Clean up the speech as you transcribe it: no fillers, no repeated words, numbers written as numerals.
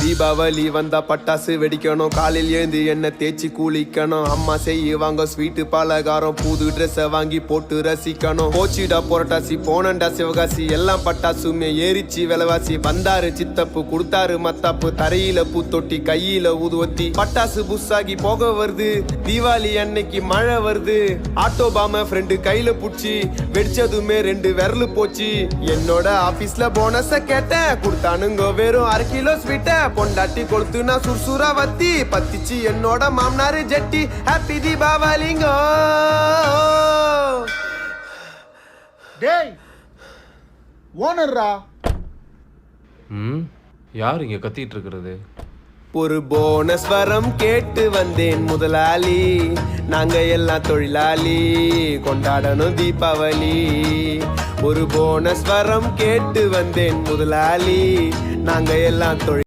தீபாவளி வந்தா பட்டாசு வெடிக்கணும், காலையில் எழுந்து என்ன தேய்ச்சி குளிக்கணும், அம்மா செய்வாங்க ஸ்வீட்டு பலகாரம், புது ட்ரெஸ்ஸை வாங்கி போட்டு ரசிக்கணும். போச்சிடா புரட்டாசி போனண்டா சிவகாசி, எல்லாம் பட்டாசுமே ஏறிச்சு விலைவாசி. வந்தாரு சித்தப்பு கொடுத்தாரு மத்தாப்பு, தரையில பூத்தொட்டி கையில ஊதுவத்தி. பட்டாசு புஸ்ஸாகி போக வருது, தீபாவளி அன்னைக்கு மழை வருது. ஆட்டோ பாம ஃப்ரெண்டு கையில புடிச்சு வெடிச்சதுமே 2 விரலு போச்சு. என்னோட ஆபீஸ்ல போனஸ கேட்டேன், கொடுத்தானுங்க வெறும் 1/2 கிலோ ஸ்வீட்ட. பொண்டாட்டி கொளுத்து நான் சுர்சுரா வத்தி பத்திச்சு என்னோட மாமனாரு ஜெட்டி. ஹாப்பி தீபாவளிங்கோ. டேய் ஓனர்ரா. யார் இங்க கத்திட்டு இருக்கிறது? ஒரு போனஸ் வரம் கேட்டு வந்தேன் முதலாளி, நாங்க எல்லாம் தொழிலாளி கொண்டாடணும் தீபாவளி. ஒரு போனஸ் வரம் கேட்டு வந்தேன் முதலாளி, நாங்க எல்லாம் தொழில்